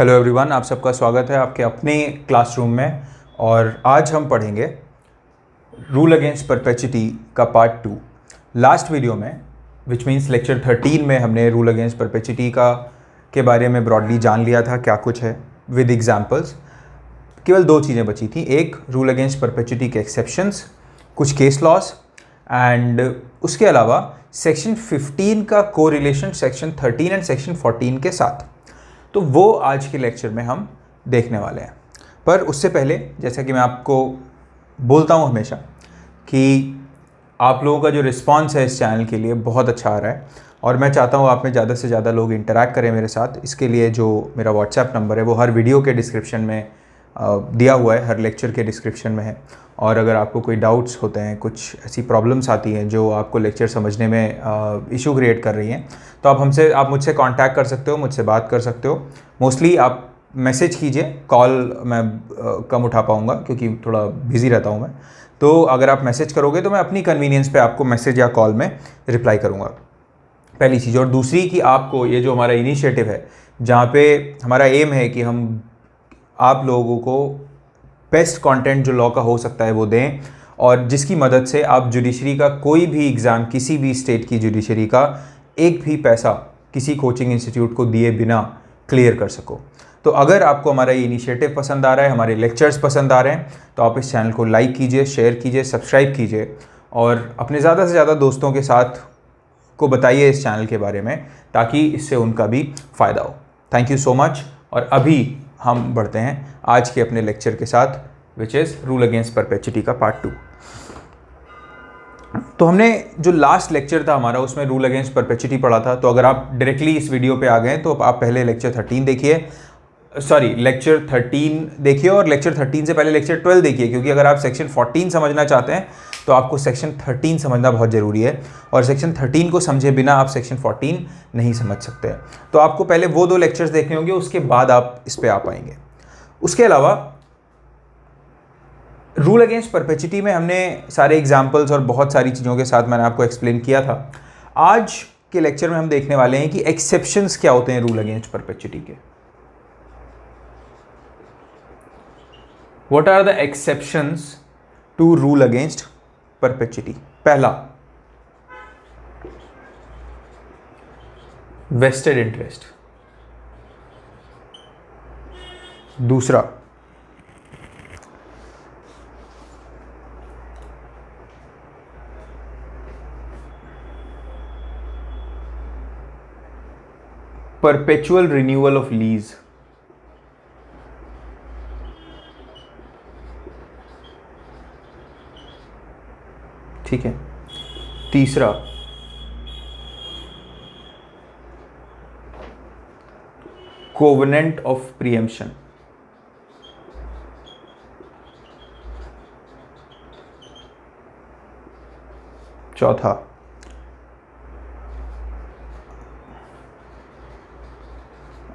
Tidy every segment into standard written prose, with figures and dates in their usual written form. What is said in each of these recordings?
Hello everyone, आप सबका स्वागत है आपके अपने क्लासरूम में। और आज हम पढ़ेंगे रूल अगेंस्ट परपेचुइटी का पार्ट 2। लास्ट वीडियो में विच मीन्स लेक्चर 13 में हमने रूल अगेंस्ट परपेचुइटी के बारे में ब्रॉडली जान लिया था क्या कुछ है विद एग्जांपल्स। केवल दो चीज़ें बची थी, एक रूल अगेंस्ट परपेचुइटी के एक्सेप्शंस, कुछ केस लॉस, एंड उसके अलावा सेक्शन 15 का कोरिलेशन सेक्शन 13 एंड सेक्शन 14 के साथ। तो वो आज के लेक्चर में हम देखने वाले हैं। पर उससे पहले, जैसा कि मैं आपको बोलता हूँ हमेशा, कि आप लोगों का जो रिस्पांस है इस चैनल के लिए बहुत अच्छा आ रहा है और मैं चाहता हूँ आप में ज़्यादा से ज़्यादा लोग इंटरैक्ट करें मेरे साथ। इसके लिए जो मेरा व्हाट्सएप नंबर है वो हर वीडियो के डिस्क्रिप्शन में दिया हुआ है, हर लेक्चर के डिस्क्रिप्शन में है। और अगर आपको कोई डाउट्स होते हैं, कुछ ऐसी प्रॉब्लम्स आती हैं जो आपको लेक्चर समझने में इशू क्रिएट कर रही हैं, तो आप मुझसे कांटेक्ट कर सकते हो, मुझसे बात कर सकते हो। मोस्टली आप मैसेज कीजिए, कॉल मैं कम उठा पाऊँगा क्योंकि थोड़ा बिज़ी रहता हूँ मैं। तो अगर आप मैसेज करोगे तो मैं अपनी कन्वीनियंस पे आपको मैसेज या कॉल में रिप्लाई करूँगा, पहली चीज़। और दूसरी कि आपको ये जो हमारा इनिशिएटिव है, जहाँ पे हमारा एम है कि हम आप लोगों को बेस्ट कंटेंट जो लॉ का हो सकता है वो दें, और जिसकी मदद से आप जुडिशरी का कोई भी एग्ज़ाम, किसी भी स्टेट की जुडिशरी का एक भी पैसा किसी कोचिंग इंस्टीट्यूट को दिए बिना क्लियर कर सको। तो अगर आपको हमारा ये इनिशिएटिव पसंद आ रहा है, हमारे लेक्चर्स पसंद आ रहे हैं, तो आप इस चैनल को लाइक कीजिए, शेयर कीजिए, सब्सक्राइब कीजिए और अपने ज़्यादा से ज़्यादा दोस्तों के साथ को बताइए इस चैनल के बारे में, ताकि इससे उनका भी फ़ायदा हो। Thank you so much. और अभी हम बढ़ते हैं आज के अपने लेक्चर के साथ, which is rule against perpetuity का पार्ट 2। तो हमने जो लास्ट लेक्चर था हमारा, उसमें रूल अगेंस्ट परपेचुइटी पढ़ा था। तो अगर आप डायरेक्टली इस वीडियो पे आ गए तो आप पहले लेक्चर 13 देखिए, लेक्चर 13 देखिए, और लेक्चर 13 से पहले लेक्चर 12 देखिए, क्योंकि अगर आप सेक्शन 14 समझना चाहते हैं तो आपको सेक्शन 13 समझना बहुत ज़रूरी है, और सेक्शन 13 को समझे बिना आप सेक्शन 14 नहीं समझ सकते हैं। तो आपको पहले वो दो लेक्चर्स देखने होंगे, उसके बाद आप इस पर आ पाएंगे। उसके अलावा रूल अगेंस्ट परपेचुइटी में हमने सारे एग्जाम्पल्स और बहुत सारी चीज़ों के साथ मैंने आपको एक्सप्लेन किया था। आज के लेक्चर में हम देखने वाले हैं कि एक्सेप्शंस क्या होते हैं रूल अगेंस्ट परपेचुइटी के। What are the exceptions to rule against perpetuity? पहला, vested interest। दूसरा, perpetual renewal of lease। ठीक है। तीसरा, कोवेनेंट ऑफ प्रीएम्पशन। चौथा,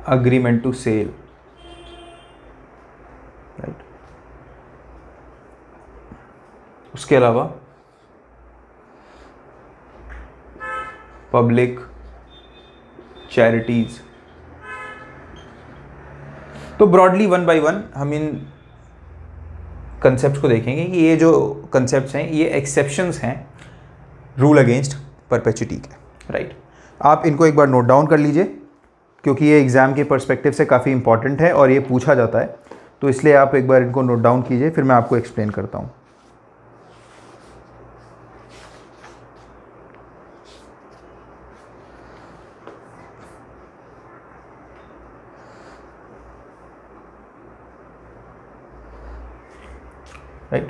अग्रीमेंट टू सेल। राइट। उसके अलावा पब्लिक चैरिटीज। तो ब्रॉडली वन बाय वन हम इन कंसेप्ट को देखेंगे कि ये जो कंसेप्ट्स हैं ये एक्सेप्शंस हैं रूल अगेंस्ट परपेचुइटी के। राइट। आप इनको एक बार नोट डाउन कर लीजिए, क्योंकि ये एग्ज़ाम के पर्सपेक्टिव से काफ़ी इंपॉर्टेंट है और ये पूछा जाता है, तो इसलिए आप एक बार इनको नोट डाउन कीजिए, फिर मैं आपको एक्सप्लेन करता हूँ। राइट।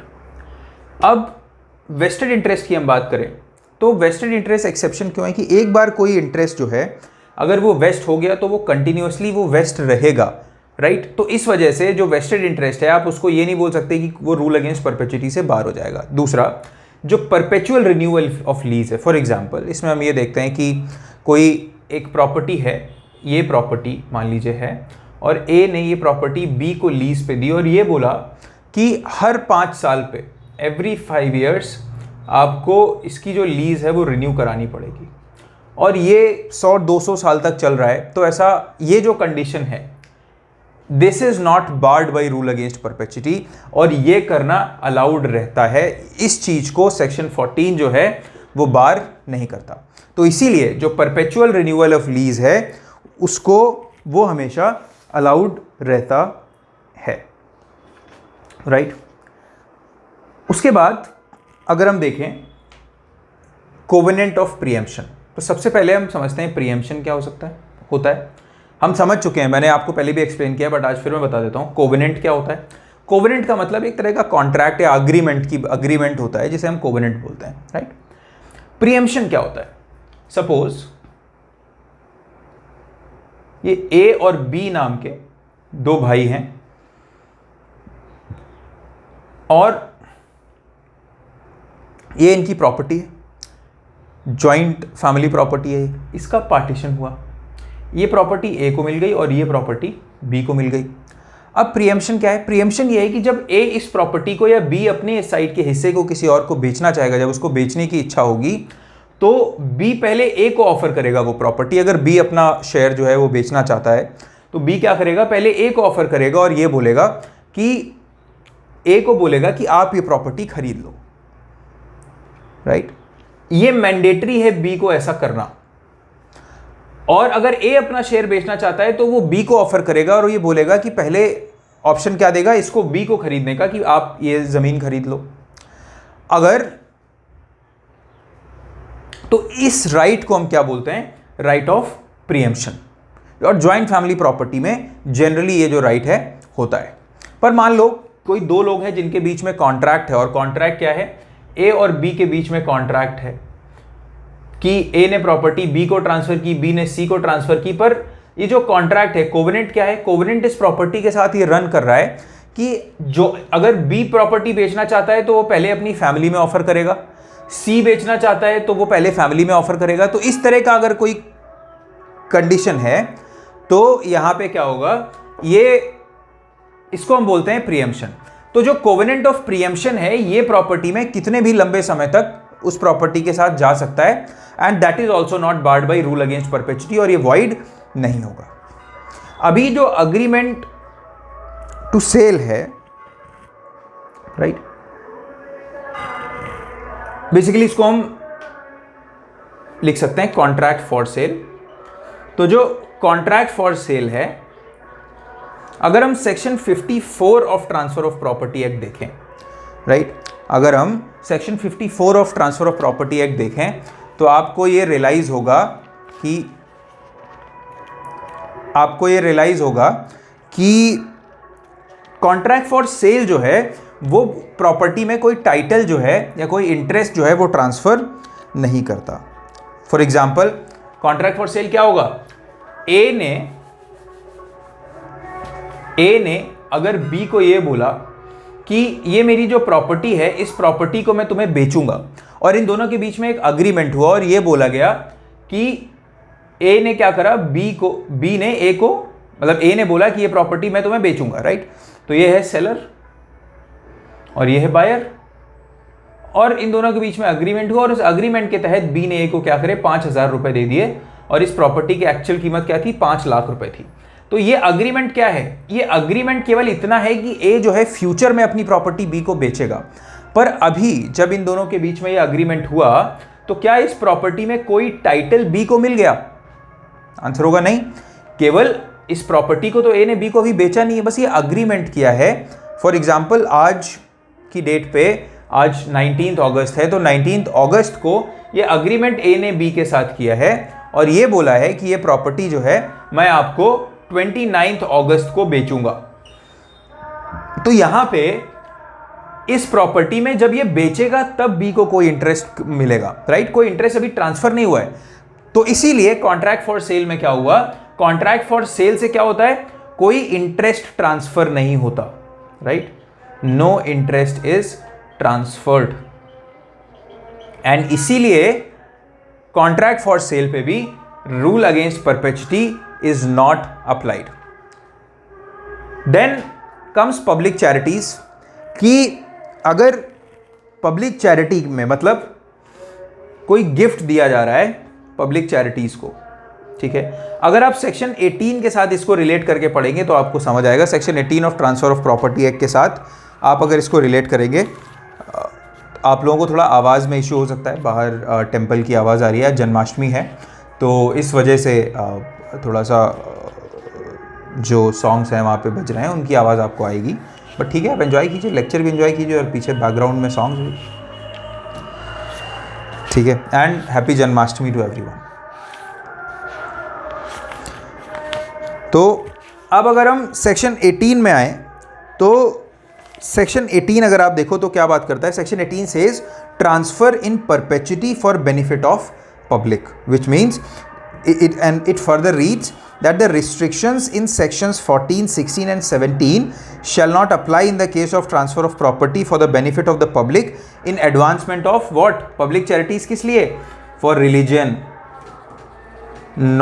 अब वेस्टेड इंटरेस्ट की हम बात करें तो वेस्टेड इंटरेस्ट एक्सेप्शन क्यों है कि एक बार कोई इंटरेस्ट जो है अगर वो वेस्ट हो गया तो वो कंटिन्यूअसली वो वेस्ट रहेगा। राइट। तो इस वजह से जो वेस्टेड इंटरेस्ट है आप उसको ये नहीं बोल सकते कि वो रूल अगेंस्ट परपेचुइटी से बाहर हो जाएगा। दूसरा, जो परपेचुअल रिन्यूअल ऑफ लीज है, फॉर एग्जांपल इसमें हम ये देखते हैं कि कोई एक प्रॉपर्टी है, ये प्रॉपर्टी मान लीजिए है, और ए ने ये प्रॉपर्टी बी को लीज पे दी और ये बोला कि हर 5 साल पे, एवरी 5 ईयर्स आपको इसकी जो लीज है वो रिन्यू करानी पड़ेगी, और ये 100-200 साल तक चल रहा है। तो ऐसा ये जो कंडीशन है this is not barred by rule against perpetuity, और ये करना अलाउड रहता है। इस चीज को सेक्शन 14 जो है वो बार नहीं करता। तो इसीलिए जो परपेचुअल रिन्यूअल ऑफ लीज है उसको वो हमेशा अलाउड रहता है, राइट। उसके बाद अगर हम देखें कोवेनेंट ऑफ प्रीएम्पशन, तो सबसे पहले हम समझते हैं प्रीएम्पशन क्या होता है। हम समझ चुके हैं, मैंने आपको पहले भी एक्सप्लेन किया, बट आज फिर मैं बता देता हूं कोवेनेंट क्या होता है। कोवेनेंट का मतलब एक तरह का कॉन्ट्रैक्ट या अग्रीमेंट होता है जिसे हम कोवेनेंट बोलते हैं, राइट। प्रीएम्पशन क्या होता है? सपोज ये ए और बी नाम के दो भाई हैं और ये इनकी प्रॉपर्टी है, जॉइंट फैमिली प्रॉपर्टी है, इसका पार्टीशन हुआ, ये प्रॉपर्टी ए को मिल गई और ये प्रॉपर्टी बी को मिल गई। अब प्रीएम्पशन क्या है? प्रीएम्पशन ये है कि जब ए इस प्रॉपर्टी को या बी अपने इस साइड के हिस्से को किसी और को बेचना चाहेगा, जब उसको बेचने की इच्छा होगी तो बी पहले ए को ऑफर करेगा वो प्रॉपर्टी। अगर बी अपना शेयर जो है वो बेचना चाहता है तो बी क्या करेगा, पहले ए को ऑफर करेगा और ये बोलेगा कि ए को बोलेगा कि आप ये प्रॉपर्टी खरीद लो, राइट। ये मैंडेटरी है बी को ऐसा करना। और अगर ए अपना शेयर बेचना चाहता है तो वो बी को ऑफर करेगा और ये बोलेगा कि पहले ऑप्शन क्या देगा, इसको बी को खरीदने का कि आप ये जमीन खरीद लो। अगर तो इस राइट को हम क्या बोलते हैं? Right of preemption. और ज्वाइंट फैमिली प्रॉपर्टी में जनरली ये जो राइट है होता है। पर मान लो कोई दो लोग हैं जिनके बीच में कॉन्ट्रैक्ट है, और कॉन्ट्रैक्ट क्या है? ए और बी के बीच में कॉन्ट्रैक्ट है कि ए ने प्रॉपर्टी बी को ट्रांसफर की, बी ने सी को ट्रांसफर की। पर ये जो कॉन्ट्रैक्ट है, कोवेनेंट क्या है? कोवेनेंट इस प्रॉपर्टी के साथ ये रन कर रहा है कि जो अगर बी प्रॉपर्टी बेचना चाहता है तो वो पहले अपनी फैमिली में ऑफर करेगा, सी बेचना चाहता है तो वो पहले फैमिली में ऑफर करेगा। तो इस तरह का अगर कोई कंडीशन है तो यहां पे क्या होगा, ये इसको हम बोलते हैं प्रीएम्पशन। तो जो कोवेनेंट ऑफ प्रीएम्पशन है ये प्रॉपर्टी में कितने भी लंबे समय तक उस प्रॉपर्टी के साथ जा सकता है, and that is also not barred by rule against perpetuity, और ये वॉइड नहीं होगा। अभी जो अग्रीमेंट टू सेल है, राइट, बेसिकली इसको हम लिख सकते हैं कॉन्ट्रैक्ट फॉर सेल। तो जो कॉन्ट्रैक्ट फॉर सेल है, अगर हम section 54 of transfer of property act देखें, राइट, अगर हम section 54 of transfer of property act देखें तो आपको ये रियलाइज होगा कि कॉन्ट्रैक्ट फॉर सेल जो है वो प्रॉपर्टी में कोई टाइटल जो है या कोई इंटरेस्ट जो है वो ट्रांसफर नहीं करता। For example contract for cell क्या होगा? ए ने अगर बी को ये बोला कि ये मेरी जो प्रॉपर्टी है, इस प्रॉपर्टी को मैं तुम्हें बेचूंगा, और इन दोनों के बीच में एक अग्रीमेंट हुआ और ये बोला गया कि ए ने क्या करा, बी ने ए को, मतलब ए ने बोला कि ये प्रॉपर्टी मैं तुम्हें बेचूंगा, राइट। तो ये है सेलर और ये है बायर, और इन दोनों के बीच में अग्रीमेंट हुआ, और उस अग्रीमेंट के तहत बी ने ए को क्या करे, 5,000 रुपए दे दिए, और इस प्रॉपर्टी की एक्चुअल कीमत क्या थी? 5 लाख रुपए थी। तो ये अग्रीमेंट क्या है? ये अग्रीमेंट केवल इतना है कि ए जो है फ्यूचर में अपनी प्रॉपर्टी बी को बेचेगा। पर अभी जब इन दोनों के बीच में ये अग्रीमेंट हुआ तो क्या इस प्रॉपर्टी में कोई टाइटल बी को मिल गया? आंसर होगा नहीं। केवल इस प्रॉपर्टी को तो ए ने बी को अभी बेचा नहीं है, बस ये अग्रीमेंट किया है। फॉर एग्जाम्पल आज की डेट पे, आज 19 अगस्त है, तो 19 अगस्त को ये अग्रीमेंट ए ने बी के साथ किया है और ये बोला है कि ये प्रॉपर्टी जो है मैं आपको 29 अगस्त को बेचूंगा। तो यहां पे इस प्रॉपर्टी में जब ये बेचेगा तब बी को कोई इंटरेस्ट मिलेगा, राइट। कोई इंटरेस्ट अभी ट्रांसफर नहीं हुआ है। तो इसीलिए कॉन्ट्रैक्ट फॉर सेल में क्या हुआ, कॉन्ट्रैक्ट फॉर सेल से क्या होता है, कोई इंटरेस्ट ट्रांसफर नहीं होता, right. No interest is transferred, and इसीलिए कॉन्ट्रैक्ट फॉर सेल पे भी rule against perpetuity is not applied. Then comes public charities, कि अगर पब्लिक चैरिटी में, मतलब कोई गिफ्ट दिया जा रहा है पब्लिक चैरिटीज को, ठीक है। अगर आप सेक्शन 18 के साथ इसको रिलेट करके पढ़ेंगे तो आपको समझ आएगा। Section 18 of transfer of property act के साथ आप अगर इसको रिलेट करेंगे, आप लोगों को थोड़ा आवाज़ में इशू हो सकता है, बाहर टेम्पल की आवाज़ आ रही है, जन्माष्टमी है तो इस वजह से थोड़ा सा जो सॉन्ग्स हैं वहाँ पे बज रहे हैं उनकी आवाज़ आपको आएगी, बट ठीक है, आप एंजॉय कीजिए, लेक्चर भी एंजॉय कीजिए और पीछे बैकग्राउंड में सॉन्ग्स भी, ठीक है। And happy Janmashtami to everyone. तो अब अगर हम सेक्शन 18 में आए तो सेक्शन 18 अगर आप देखो तो क्या बात करता है, section 18 says transfer in perpetuity for benefit of public, which means it further reads that the restrictions in sections 14, 16 and 17 shall not apply in the case of transfer of property for the benefit of the public in advancement of what? Public charities किस लिए? For religion,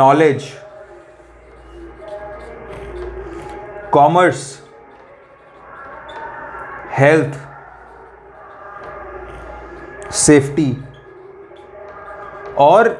knowledge, commerce, health, safety और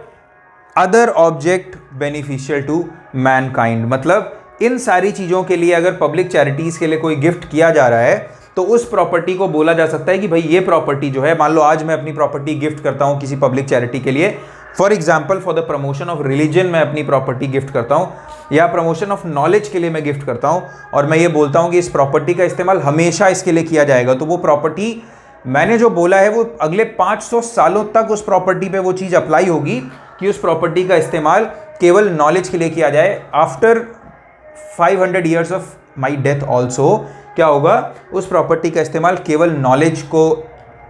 other object beneficial to mankind. मतलब इन सारी चीज़ों के लिए अगर पब्लिक चैरिटीज़ के लिए कोई गिफ्ट किया जा रहा है तो उस प्रॉपर्टी को बोला जा सकता है कि भाई ये प्रॉपर्टी जो है, मान लो आज मैं अपनी प्रॉपर्टी गिफ्ट करता हूँ किसी पब्लिक चैरिटी के लिए, for example for the promotion of religion मैं अपनी प्रॉपर्टी गिफ्ट करता हूँ, या प्रमोशन ऑफ नॉलेज के लिए मैं गिफ्ट करता हूँ, और मैं ये बोलता हूँ कि इस प्रॉपर्टी का इस्तेमाल हमेशा इसके लिए किया जाएगा, तो वो प्रॉपर्टी मैंने जो बोला है वो अगले 500 सालों तक उस प्रॉपर्टी पे वो चीज़ अप्लाई होगी कि उस प्रॉपर्टी का इस्तेमाल केवल नॉलेज के लिए किया जाए। After 500 years of my death also क्या होगा, उस प्रॉपर्टी का इस्तेमाल केवल नॉलेज को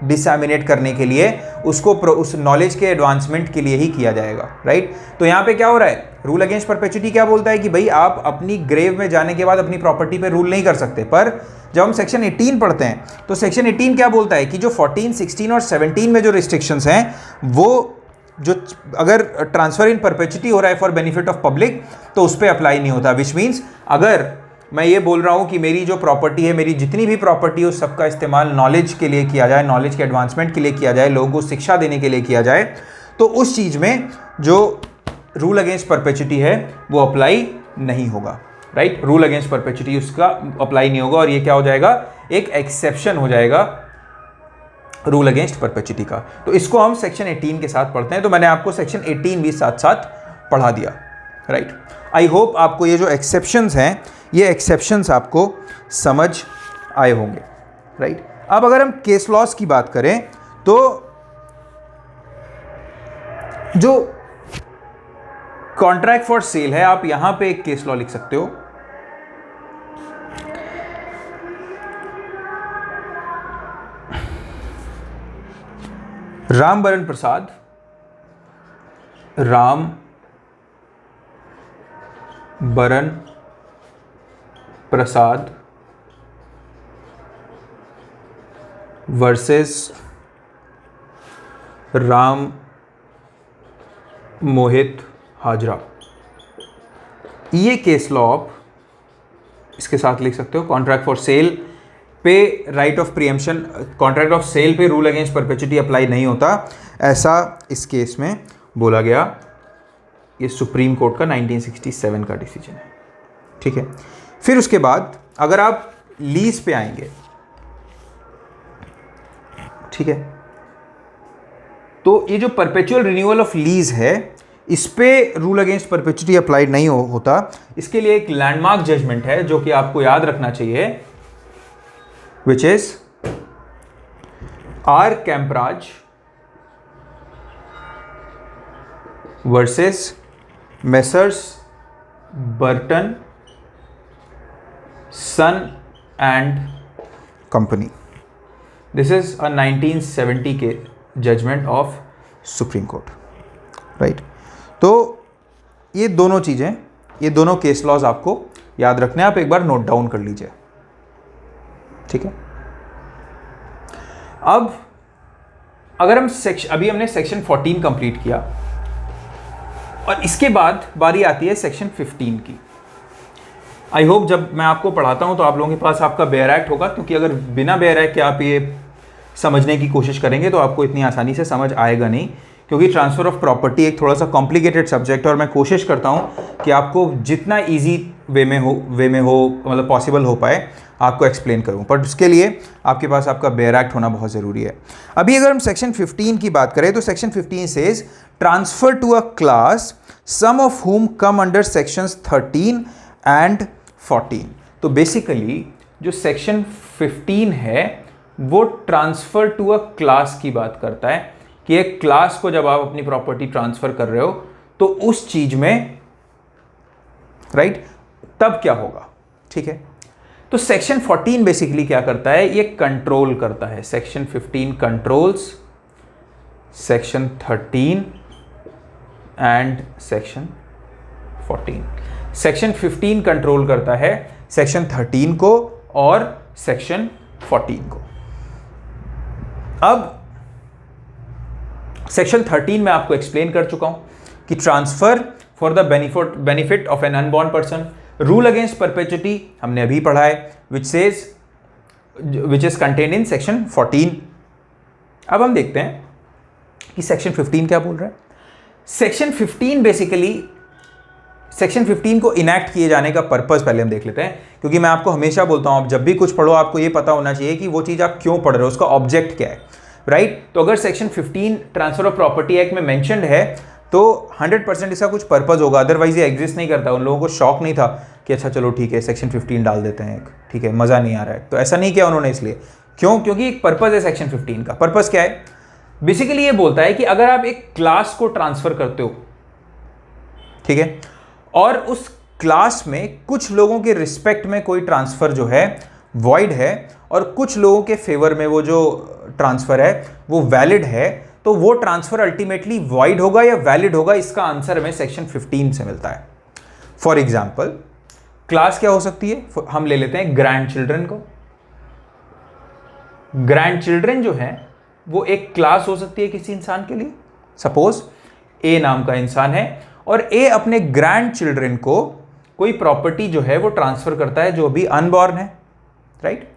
डिसैमिनेट करने के लिए, उसको उस नॉलेज के एडवांसमेंट के लिए ही किया जाएगा, राइट। तो यहाँ पे क्या हो रहा है, रूल अगेंस्ट परपेचुइटी क्या बोलता है कि भाई आप अपनी ग्रेव में जाने के बाद अपनी प्रॉपर्टी पे रूल नहीं कर सकते। पर जब हम सेक्शन 18 पढ़ते हैं तो सेक्शन 18 क्या बोलता है कि जो 14, 16 और 17 में जो रिस्ट्रिक्शंस हैं वो जो अगर ट्रांसफर इन परपेचुइटी हो रहा है फॉर बेनिफिट ऑफ पब्लिक तो उस पर अप्लाई नहीं होता। विच मीन्स अगर मैं ये बोल रहा हूँ कि मेरी जो प्रॉपर्टी है, मेरी जितनी भी प्रॉपर्टी है, उस सबका इस्तेमाल नॉलेज के लिए किया जाए, नॉलेज के एडवांसमेंट के लिए किया जाए, लोगों को शिक्षा देने के लिए किया जाए, तो उस चीज़ में जो रूल अगेंस्ट परपेचुइटी है वो अप्लाई नहीं होगा, राइट। रूल अगेंस्ट परपेचुइटी उसका अप्लाई नहीं होगा और ये क्या हो जाएगा, एक एक्सेप्शन हो जाएगा रूल अगेंस्ट परपेचुइटी का। तो इसको हम सेक्शन 18 के साथ पढ़ते हैं, तो मैंने आपको सेक्शन 18 भी साथ साथ पढ़ा दिया, राइट। आई होप आपको ये जो एक्सेप्शंस हैं, ये एक्सेप्शंस आपको समझ आए होंगे, राइट। अब अगर हम केस लॉस की बात करें तो जो कॉन्ट्रैक्ट फॉर सेल है, आप यहां पे एक केस लॉ लिख सकते हो। राम बरन प्रसाद, राम बरन प्रसाद वर्सेस राम मोहित हाजरा। ये केस लॉ आप इसके साथ लिख सकते हो। कॉन्ट्रैक्ट फॉर सेल पे right of preemption, contract of sale पे रूल अगेंस्ट परपेचुइटी अप्लाई नहीं होता, ऐसा इस केस में बोला गया। ये सुप्रीम कोर्ट का 1967 का डिसीजन है, ठीक है। फिर उसके बाद अगर आप लीज पे आएंगे, ठीक है, तो ये जो परपेचुअल रिन्यूअल ऑफ लीज है इस पे रूल अगेंस्ट परपेचुइटी अप्लाइड नहीं होता। इसके लिए एक लैंडमार्क जजमेंट है जो कि आपको याद रखना चाहिए, which is R Kampraj versus Messrs Burton son and company. This is a 1970 के judgment of Supreme Court, right. तो ये दोनों चीजें, ये दोनों केस लॉज आपको याद रखने हैं, आप एक बार नोट डाउन कर लीजिए, ठीक है। अब अगर हम अभी हमने सेक्शन 14 कंप्लीट किया और इसके बाद बारी आती है सेक्शन 15 की। आई होप जब मैं आपको पढ़ाता हूं तो आप लोगों के पास आपका बेयर एक्ट होगा, क्योंकि अगर बिना बेयर एक्ट के आप ये समझने की कोशिश करेंगे तो आपको इतनी आसानी से समझ आएगा नहीं क्योंकि ट्रांसफ़र ऑफ प्रॉपर्टी एक थोड़ा सा कॉम्प्लिकेटेड सब्जेक्ट है और मैं कोशिश करता हूँ कि आपको जितना ईजी वे में हो मतलब पॉसिबल हो पाए आपको एक्सप्लेन करूँ, पर उसके लिए आपके पास आपका बेयर एक्ट होना बहुत ज़रूरी है। अभी अगर हम सेक्शन 15 की बात करें तो section 15 says transfer to a class some of whom come under sections 13 and 14। तो बेसिकली जो सेक्शन 15 है वो ट्रांसफर टू अ क्लास की बात करता है कि एक क्लास को जब आप अपनी प्रॉपर्टी ट्रांसफर कर रहे हो तो उस चीज में राइट तब क्या होगा, ठीक है। तो सेक्शन 14 बेसिकली क्या करता है, ये कंट्रोल करता है। Section 15 controls section 13 and section 14। Section 15 control करता है सेक्शन 13 को और सेक्शन 14 को। अब सेक्शन 13 में आपको एक्सप्लेन कर चुका हूं कि transfer for the benefit of an unborn person, rule against perpetuity हमने अभी पढ़ा है, which is contained in section 14। अब हम देखते हैं कि सेक्शन 15 क्या बोल रहा है। सेक्शन 15 बेसिकली सेक्शन 15 को इनैक्ट किए जाने का पर्पस पहले हम देख लेते हैं, क्योंकि मैं आपको हमेशा बोलता हूं आप जब भी कुछ पढ़ो आपको ये पता होना चाहिए कि वो चीज आप क्यों पढ़ रहे हो, उसका ऑब्जेक्ट क्या है, राइट। तो अगर section 15 transfer of property act में मेंशन्ड है तो 100% इसका कुछ पर्पस होगा, अदरवाइज ये एग्जिस्ट नहीं करता। उन लोगों को शौक नहीं था कि अच्छा चलो ठीक है सेक्शन 15 डाल देते हैं, ठीक है मजा नहीं आ रहा है, तो ऐसा नहीं किया उन्होंने। इसलिए क्यों, क्योंकि एक पर्पस है सेक्शन 15 का। पर्पस क्या है, बेसिकली ये बोलता है कि अगर आप एक क्लास को ट्रांसफर करते हो, ठीक है, और उस क्लास में कुछ लोगों के रिस्पेक्ट में कोई ट्रांसफर जो है वॉइड है और कुछ लोगों के फेवर में वो जो ट्रांसफर है वो वैलिड है, तो वो ट्रांसफर अल्टीमेटली वॉइड होगा या वैलिड होगा, इसका आंसर हमें सेक्शन 15 से मिलता है। फॉर एग्जाम्पल क्लास क्या हो सकती है, हम ले लेते हैं ग्रैंड चिल्ड्रन को। ग्रैंड चिल्ड्रन जो है वो एक क्लास हो सकती है किसी इंसान के लिए। सपोज ए नाम का इंसान है और ए अपने ग्रैंड चिल्ड्रन को कोई प्रॉपर्टी जो है वो ट्रांसफर करता है जो अभी अनबॉर्न है, राइट।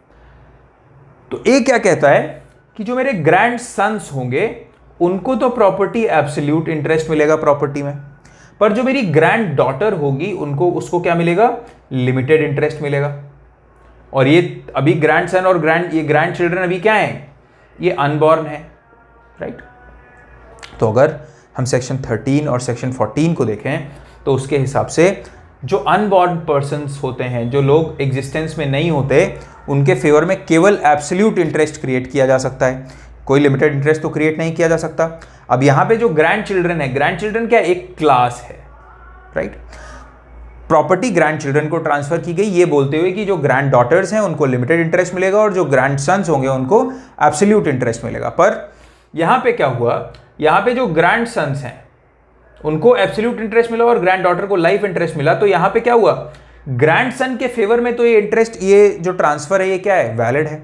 तो ए क्या कहता है कि जो मेरे ग्रैंड सन्स होंगे उनको तो प्रॉपर्टी एब्सोल्यूट इंटरेस्ट मिलेगा प्रॉपर्टी में, पर जो मेरी ग्रैंड डॉटर होगी उसको क्या मिलेगा, लिमिटेड इंटरेस्ट मिलेगा। और ये अभी ग्रैंड सन और ये ग्रैंड चिल्ड्रन अभी क्या है, ये अनबॉर्न है, राइट। तो अगर हम सेक्शन 13 और सेक्शन 14 को देखें तो उसके हिसाब से जो अनबॉर्न पर्सन्स होते हैं, जो लोग एग्जिस्टेंस में नहीं होते, उनके फेवर में केवल एब्सोल्यूट इंटरेस्ट क्रिएट किया जा सकता है, कोई लिमिटेड इंटरेस्ट तो क्रिएट नहीं किया जा सकता। अब यहां पे जो ग्रैंड चिल्ड्रन है, ग्रैंड चिल्ड्रन क्या, एक क्लास है, राइट। प्रॉपर्टी ग्रैंड चिल्ड्रन को ट्रांसफर की गई ये बोलते हुए कि जो ग्रैंड डॉटर्स हैं उनको लिमिटेड इंटरेस्ट मिलेगा और जो ग्रैंड सन्स होंगे उनको एब्सोल्यूट इंटरेस्ट मिलेगा। पर यहां पे क्या हुआ, यहां पे जो ग्रैंड सन्स हैं उनको एब्सोल्यूट इंटरेस्ट मिला और ग्रैंड डॉटर को लाइफ इंटरेस्ट मिला। तो यहां पे क्या हुआ, ग्रैंड सन के फेवर में तो ये इंटरेस्ट, ये जो ट्रांसफर है ये क्या है, वैलिड है,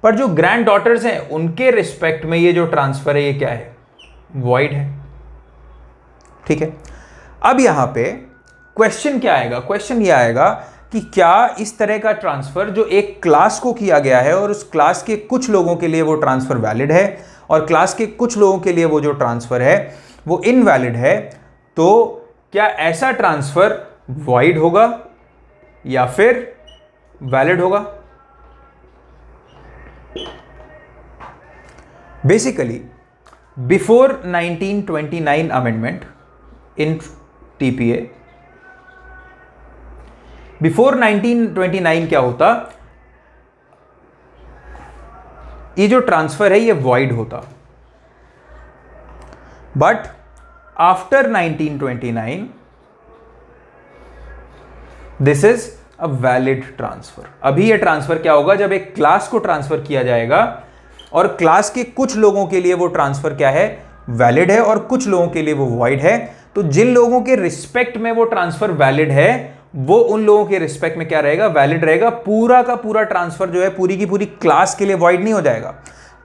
पर जो ग्रैंड डॉटर्स हैं उनके रिस्पेक्ट में ये जो ट्रांसफर है ये क्या है, वॉइड है, ठीक है। अब यहां पे क्वेश्चन क्या आएगा, क्वेश्चन ये आएगा कि क्या इस तरह का ट्रांसफर जो एक क्लास को किया गया है और उस क्लास के कुछ लोगों के लिए वो ट्रांसफर वैलिड है और क्लास के कुछ लोगों के लिए वो जो ट्रांसफर है वो इनवैलिड है, तो क्या ऐसा ट्रांसफर वॉइड होगा या फिर वैलिड होगा। Basically before 1929 amendment in TPA, before 1929 क्या होता, ये जो ट्रांसफर है ये वॉइड होता, but after 1929 this is a valid transfer. अभी ये ट्रांसफर क्या होगा, जब एक क्लास को ट्रांसफर किया जाएगा और क्लास के कुछ लोगों के लिए वो ट्रांसफर क्या है, वैलिड है, और कुछ लोगों के लिए वो वॉइड है। तो जिन लोगों के रिस्पेक्ट में वो ट्रांसफर वैलिड है वो उन लोगों के रिस्पेक्ट में क्या रहेगा, वैलिड रहेगा। पूरा का पूरा ट्रांसफर जो है पूरी की पूरी क्लास के लिए वॉइड नहीं हो जाएगा।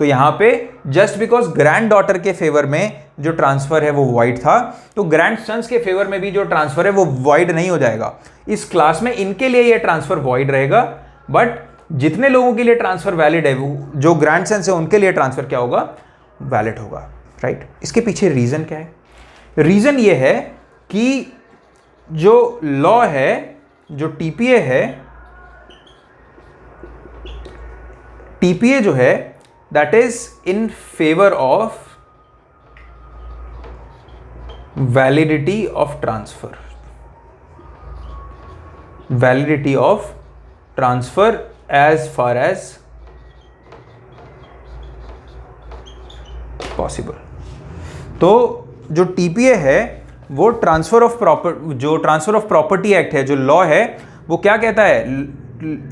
तो यहां पे जस्ट बिकॉज ग्रैंड डॉटर के फेवर में जो ट्रांसफर है वो वॉइड था, तो ग्रैंड सन्स के फेवर में भी जो ट्रांसफर है वो वॉइड नहीं हो जाएगा। इस क्लास में इनके लिए ये ट्रांसफर वॉइड रहेगा, बट जितने लोगों के लिए ट्रांसफर वैलिड है, जो ग्रैंड सन्स है उनके लिए ट्रांसफर क्या होगा, वैलिड होगा। राइट। इसके पीछे रीज़न क्या है? रीज़न ये है कि जो लॉ है, जो टीपीए है, टीपीए जो है that is in favour of validity of transfer, validity of transfer as far as possible. तो जो टीपीए है वो ट्रांसफर ऑफ प्रॉपर्टी एक्ट है, जो लॉ है, वो क्या कहता है?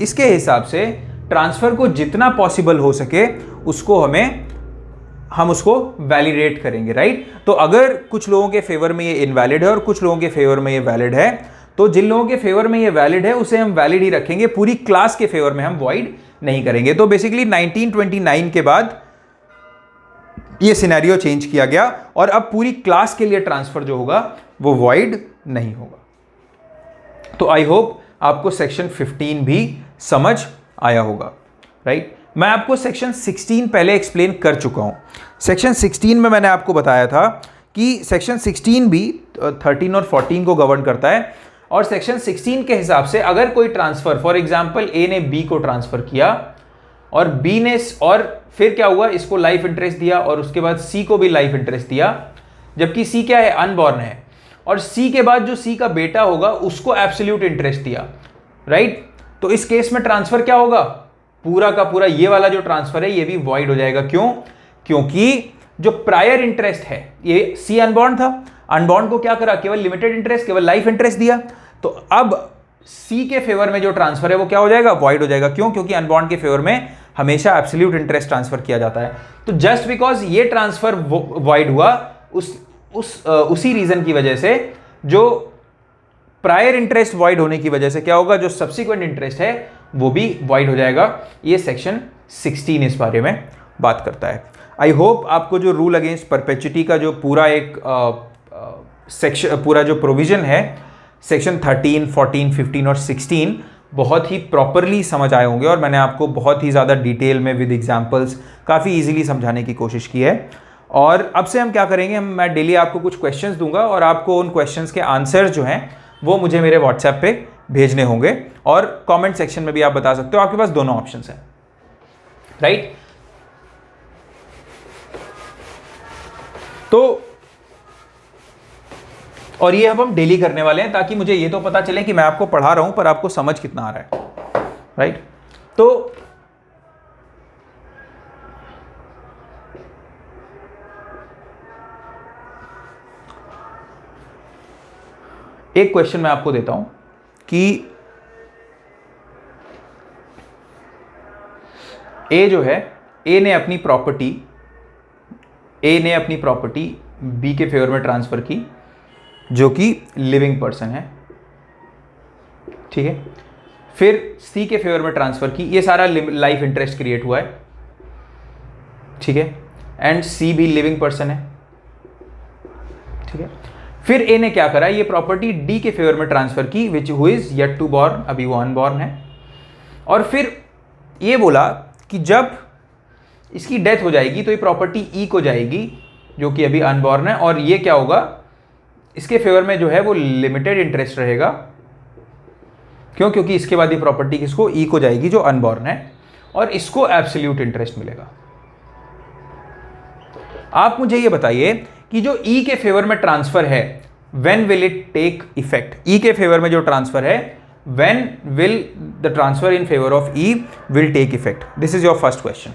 इसके हिसाब से ट्रांसफर को जितना पॉसिबल हो सके उसको हम उसको वैलिडेट करेंगे, राइट। तो अगर कुछ लोगों के फेवर में ये इनवैलिड है और कुछ लोगों के फेवर में ये वैलिड है, तो जिन लोगों के फेवर में ये वैलिड है उसे हम वैलिड ही रखेंगे, पूरी क्लास के फेवर में हम वॉइड नहीं करेंगे। तो बेसिकली 1929 के बाद ये सिनेरियो चेंज किया गया और अब पूरी क्लास के लिए ट्रांसफर जो होगा वो वॉइड नहीं होगा। तो आई होप आपको सेक्शन 15 भी समझ आया होगा, राइट। मैं आपको सेक्शन 16 पहले एक्सप्लेन कर चुका हूं। सेक्शन 16 में मैंने आपको बताया था कि सेक्शन 16 भी 13 और 14 को गवर्न करता है, और सेक्शन 16 के हिसाब से अगर कोई ट्रांसफर, फॉर एग्जांपल ए ने बी को ट्रांसफर किया और बी ने, और फिर क्या हुआ, इसको लाइफ इंटरेस्ट दिया और उसके बाद सी को भी लाइफ इंटरेस्ट दिया, जबकि सी क्या है? अनबॉर्न है, और सी के बाद जो सी का बेटा होगा उसको एब्सोल्यूट इंटरेस्ट दिया, राइट। तो इस केस में ट्रांसफर क्या होगा? पूरा का पूरा ये वाला जो ट्रांसफर है ये भी वॉइड हो जाएगा। क्यों? क्योंकि जो प्रायर इंटरेस्ट है, ये सी अनबॉर्न था, अनबॉर्न को क्या करा? केवल लिमिटेड इंटरेस्ट, केवल लाइफ इंटरेस्ट दिया। तो अब सी के फेवर में जो ट्रांसफर है वो क्या हो जाएगा? वॉइड हो जाएगा। क्यों? क्योंकि अनबॉर्न के फेवर में हमेशा एब्सोल्यूट इंटरेस्ट ट्रांसफर किया जाता है। तो जस्ट बिकॉज ये ट्रांसफर वॉइड हुआ, उसी रीजन की वजह से, जो प्रायर इंटरेस्ट वॉइड होने की वजह से क्या होगा? जो सब्सिक्वेंट इंटरेस्ट है वो भी वॉइड हो जाएगा। ये सेक्शन 16 इस बारे में बात करता है। आई होप आपको जो रूल अगेंस्ट परपेचुइटी का जो पूरा एक सेक्शन, पूरा जो प्रोविजन है सेक्शन 13, 14, 15 और 16 बहुत ही प्रॉपरली समझ आए होंगे, और मैंने आपको बहुत ही ज़्यादा डिटेल में विद एग्जांपल्स काफ़ी इजीली समझाने की कोशिश की है। और अब से हम क्या करेंगे, मैं डेली आपको कुछ क्वेश्चंस दूंगा और आपको उन क्वेश्चंस के आंसर्स जो हैं वो मुझे मेरे व्हाट्सएप पे भेजने होंगे, और कमेंट सेक्शन में भी आप बता सकते हो। आपके पास दोनों ऑप्शंस हैं, राइट। तो और ये अब हम डेली करने वाले हैं, ताकि मुझे ये तो पता चले कि मैं आपको पढ़ा रहा हूं पर आपको समझ कितना आ रहा है, राइट। तो एक क्वेश्चन मैं आपको देता हूं कि ए जो है, ए ने अपनी प्रॉपर्टी बी के फेवर में ट्रांसफर की, जो कि लिविंग पर्सन है, ठीक है। फिर सी के फेवर में ट्रांसफर की, ये सारा लाइफ इंटरेस्ट क्रिएट हुआ है, ठीक है, एंड सी भी लिविंग पर्सन है, ठीक है। फिर ए ने क्या करा, ये प्रॉपर्टी डी के फेवर में ट्रांसफर की, which who is yet to born, अभी वो अनबॉर्न है, और फिर ये बोला कि जब इसकी डेथ हो जाएगी तो ये प्रॉपर्टी ई को जाएगी, जो कि अभी अनबॉर्न है, और ये क्या होगा, इसके फेवर में जो है वो लिमिटेड इंटरेस्ट रहेगा। क्यों? क्योंकि इसके बाद ये प्रॉपर्टी किसको? ई को जाएगी, जो अनबॉर्न है, और इसको एब्सोल्यूट इंटरेस्ट मिलेगा। आप मुझे ये बताइए कि जो ई के फेवर में ट्रांसफर है, when will it take effect? E के फेवर में जो ट्रांसफर है, when will the transfer in favour of E will take effect? This is your first question.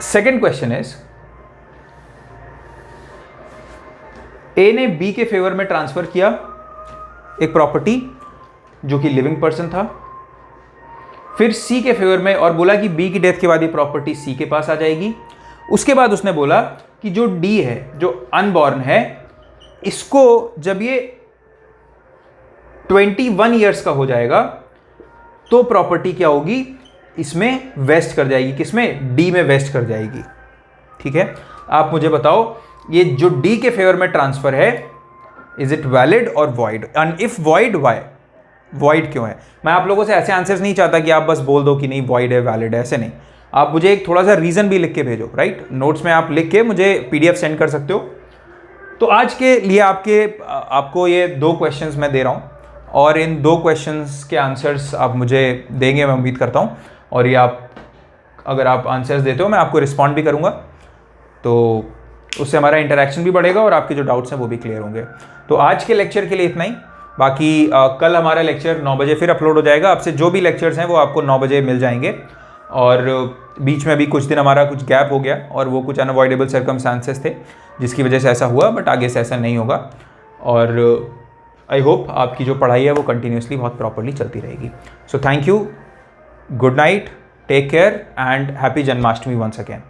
Second question is, A ने बी के favour में transfer किया एक property जो कि लिविंग पर्सन था, फिर सी के फेवर में, और बोला कि बी की डेथ के बाद ये प्रॉपर्टी सी के पास आ जाएगी। उसके बाद उसने बोला कि जो डी है, जो अनबॉर्न है, इसको जब ये 21 ईयर्स का हो जाएगा तो प्रॉपर्टी क्या होगी, इसमें वेस्ट कर जाएगी। किसमें? डी में वेस्ट कर जाएगी, ठीक है। आप मुझे बताओ, ये जो डी के फेवर में ट्रांसफर है, इज इट वैलिड और void? And if void, why? Void क्यों है। मैं आप लोगों से ऐसे आंसर्स नहीं चाहता कि आप बस बोल दो कि नहीं वॉइड है वैलिड है, ऐसे नहीं। आप मुझे एक थोड़ा सा रीज़न भी लिख के भेजो, राइट। नोट्स में आप लिख के मुझे PDF सेंड कर सकते हो। तो आज के लिए आपको ये 2 क्वेश्चंस मैं दे रहा हूँ और इन 2 क्वेश्चंस के आंसर्स आप मुझे देंगे, मैं उम्मीद करता हूँ। और ये अगर आप आंसर्स देते हो मैं आपको रिस्पॉन्ड भी करूँगा, तो उससे हमारा इंटरेक्शन भी बढ़ेगा और आपके जो डाउट्स हैं वो भी क्लियर होंगे। तो आज के लेक्चर के लिए इतना ही। बाकी कल हमारा लेक्चर 9 बजे फिर अपलोड हो जाएगा। आपसे जो भी लेक्चर्स हैं वो आपको 9 बजे मिल जाएंगे। और बीच में भी कुछ दिन हमारा कुछ गैप हो गया और वो कुछ अनअवॉइडेबल सर्कमस्टांसेस थे जिसकी वजह से ऐसा हुआ, बट आगे से ऐसा नहीं होगा। और आई होप आपकी जो पढ़ाई है वो कंटिन्यूसली बहुत प्रॉपरली चलती रहेगी। So thank you, good night, take care and happy Janmashtami once again.